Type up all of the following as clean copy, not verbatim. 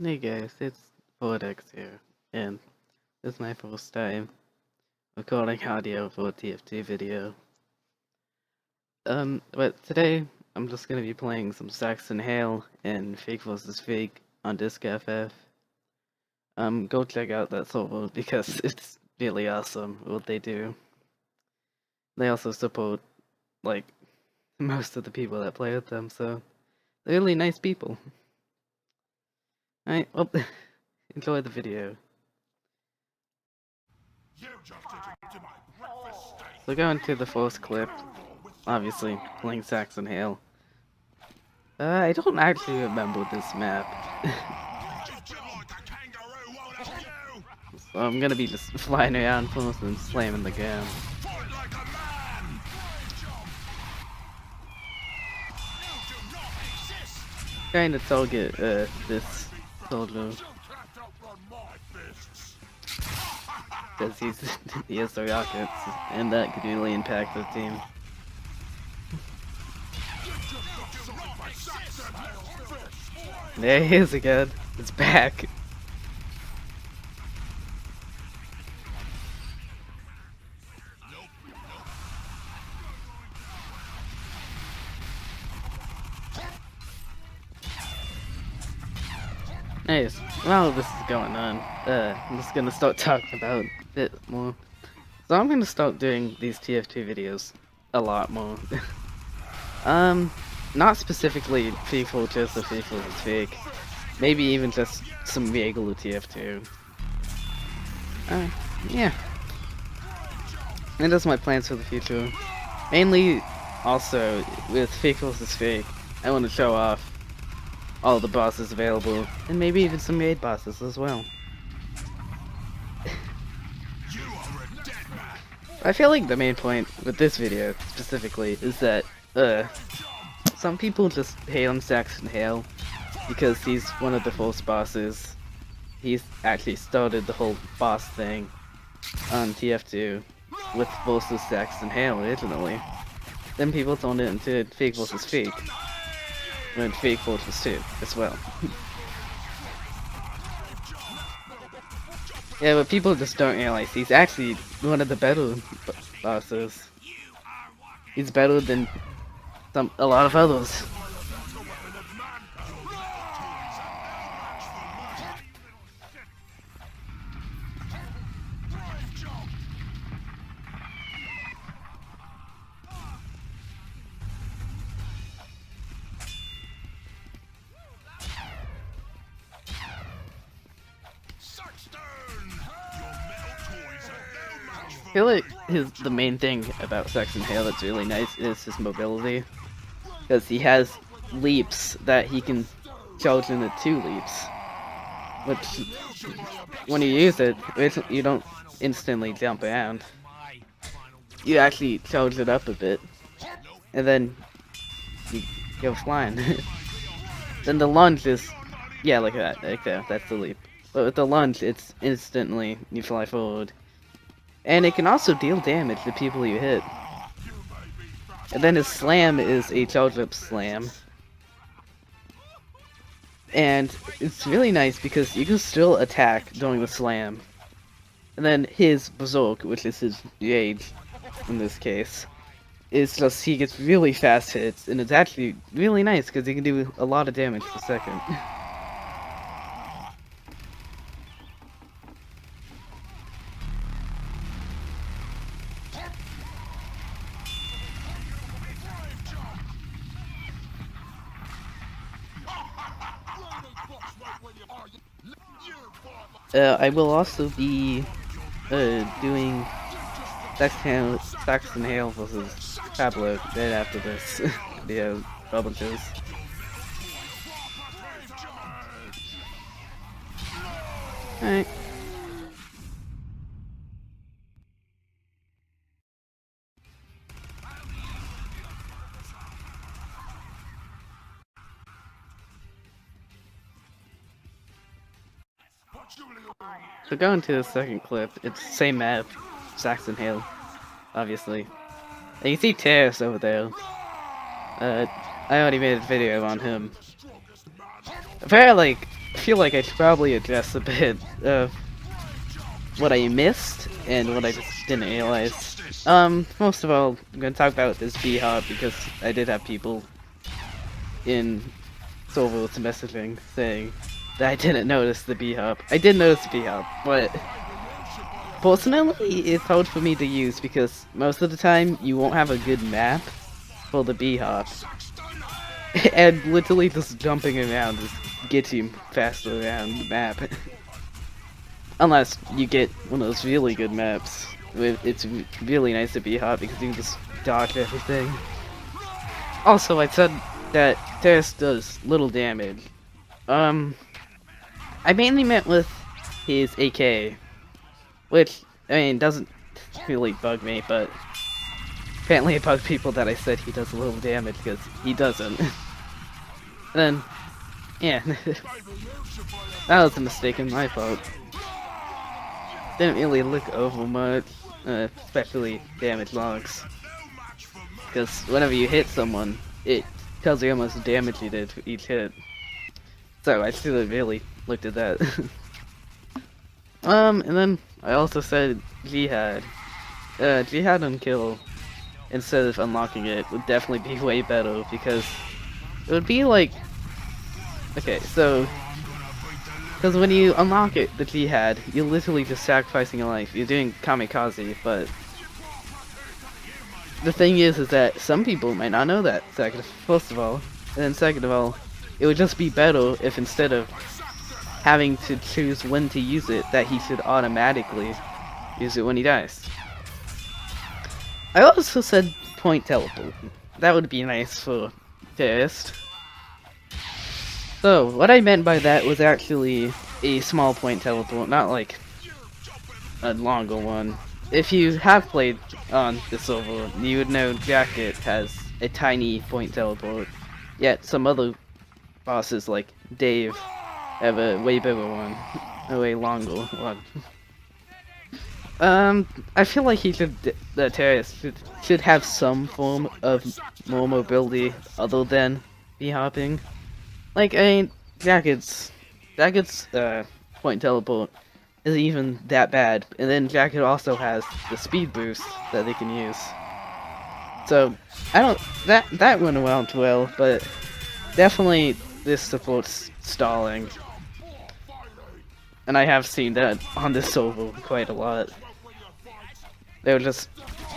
Hey guys, it's Vortex here, and this is my first time recording audio for a TFT video. But today I'm just gonna be playing some Saxton Hale and Fake vs. Fake on Disc FF. Go check out that server because it's really awesome what they do. They also support, like, most of the people that play with them, so they're really nice people. Alright, well, enjoy the video. So going to the first clip, obviously playing Saxton Hale. I don't actually remember this map. So I'm gonna be just flying around first and slamming the gun. Trying to target this soldier. Because he has the rockets, and that could really impact the team. There he is again. It's back. Nice. While this is going on, I'm just gonna start talking about it more. So I'm gonna start doing these TF2 videos a lot more. Not specifically FIFA just or FIFA is fake. Maybe even just some regular TF2. Yeah. And that's my plans for the future. Mainly, also, with Fake vs. Fake, I want to show off all the bosses available, and maybe even some raid bosses as well. I feel like the main point with this video, specifically, is that, some people just hate on Saxton Hale because he's one of the first bosses. He's actually started the whole boss thing on TF2 with versus Saxton Hale originally. Then people turned it into Fake vs. Fake. When Fake vs. 2 as well. Yeah, but people just don't realize he's actually one of the better bosses. He's better than a lot of others. I feel like the main thing about Saxton Hale that's really nice is his mobility. Because he has leaps that he can charge into 2 leaps. Which, when you use it, you don't instantly jump around. You actually charge it up a bit. And then you go flying. Then the lunge is, yeah, like that, that's the leap. But with the lunge, it's instantly, you fly forward. And it can also deal damage to people you hit. And then his slam is a charge up slam. And it's really nice because you can still attack during the slam. And then his berserk, which is his rage in this case, is just he gets really fast hits, and it's actually really nice because he can do a lot of damage per second. I will also be doing Saxton Hale vs. Pablo right after this video publishes. Alright. So going to the second clip, it's the same map, Saxton Hale, obviously. And you see Terrace over there. I already made a video on him. Apparently, like, feel like I should probably address a bit of what I missed and what I just didn't realize. Most of all, I'm gonna talk about this B-hop because I did have people in Soul's messaging saying that I didn't notice the B-hop. I did notice the B-hop, but personally, it's hard for me to use because most of the time you won't have a good map for the B-hop. And literally just jumping around just gets you faster around the map. Unless you get one of those really good maps. It's really nice to be hot because you can just dodge everything. Also, I said that Terrace does little damage. I mainly meant with his AK. Which, I mean, doesn't really bug me, but apparently it bugs people that I said he does a little damage because he doesn't. And then, yeah, that was a mistake on my part. Didn't really look over much, especially damage logs. Because whenever you hit someone, it tells you how much damage you did for each hit. So I should have really looked at that. And then I also said Jihad. Jihad on kill, instead of unlocking it, would definitely be way better because it would be like, okay, so, because when you unlock it, the Jihad, you're literally just sacrificing your life. You're doing kamikaze, but the thing is that some people might not know that, first of all, and then second of all, it would just be better if instead of having to choose when to use it, that he should automatically use it when he dies. I also said point teleport. That would be nice for terrorist. So, what I meant by that was actually a small point teleport, not like a longer one. If you have played on the server, you would know Jacket has a tiny point teleport, yet some other bosses like Dave have a way bigger one, a way longer one. I feel like the terrorist should have some form of more mobility other than B-hopping. Like, I mean, Jacket's point teleport isn't even that bad, and then Jacket also has the speed boost that they can use. So, that went around well, but definitely this supports stalling. And I have seen that on this server quite a lot. They'll just,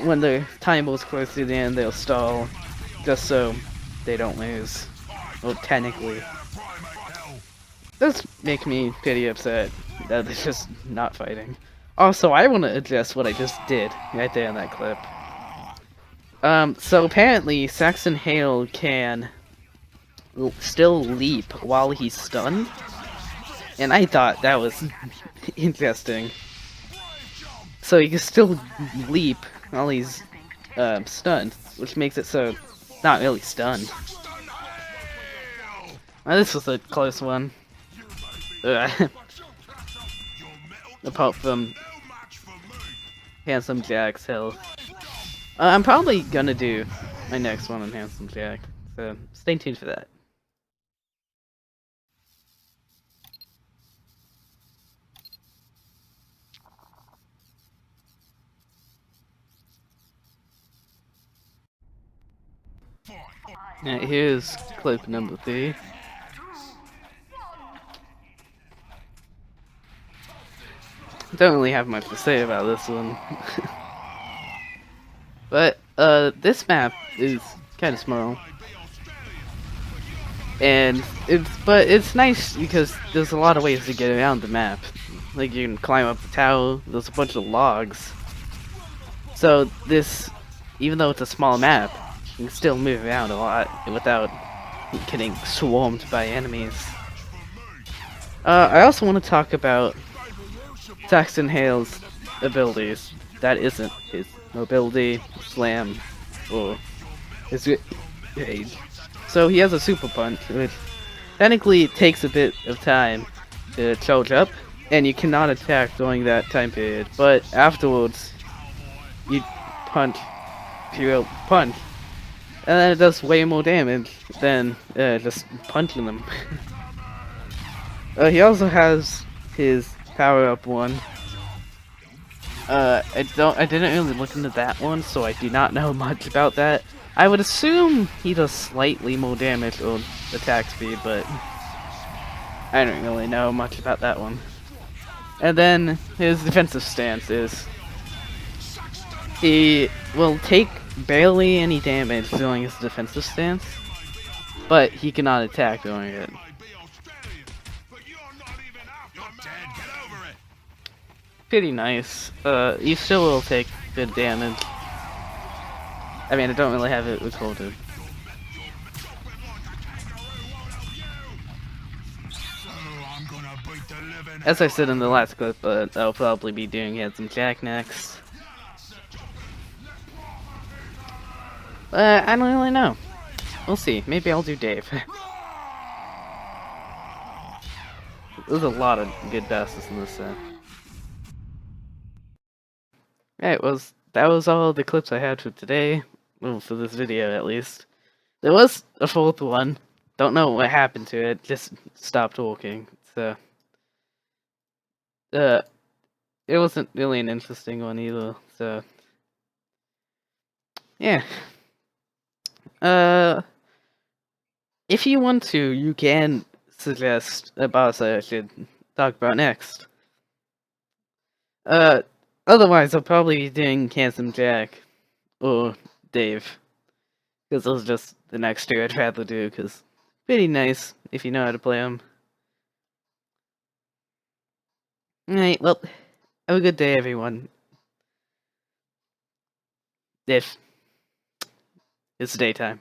when the time was close to the end, they'll stall, just so they don't lose. Well, technically. Does make me pretty upset that they're just not fighting. Also, I want to address what I just did right there in that clip. So apparently, Saxton Hale can still leap while he's stunned. And I thought that was interesting. So he can still leap while he's stunned, which makes it so not really stunned. Well, this was a close one. Apart from Handsome Jack's health. I'm probably gonna do my next one on Handsome Jack, so stay tuned for that. Now here's clip number 3. Don't really have much to say about this one. But, this map is kind of small. And it's nice because there's a lot of ways to get around the map. Like, you can climb up the tower, there's a bunch of logs. So this, even though it's a small map, you can still move around a lot without getting swarmed by enemies. I also want to talk about Saxton Hale's abilities. That isn't his mobility, slam, or his rage. So he has a super punch, which technically takes a bit of time to charge up, and you cannot attack during that time period. But afterwards, you punch, and then it does way more damage than just punching them. He also has his power-up one. I didn't really look into that one, so I do not know much about that. I would assume he does slightly more damage on attack speed, but I don't really know much about that one. And then his defensive stance is he will take barely any damage during his defensive stance, but he cannot attack during it. Pretty nice. You still will take good damage. I mean, I don't really have it recorded. As I said in the last clip, I'll probably be doing Handsome Jack next. I don't really know. We'll see. Maybe I'll do Dave. There's a lot of good bosses in this set. Right, that was all the clips I had for today. Well, for this video at least. There was a fourth one. Don't know what happened to it. Just stopped talking. So, it wasn't really an interesting one either. So, yeah. If you want to, you can suggest a boss I should talk about next. Otherwise, I'll probably be doing Handsome Jack or Dave, because those are just the next two I'd rather do, because pretty nice if you know how to play them. Alright, well, have a good day, everyone. If it's daytime.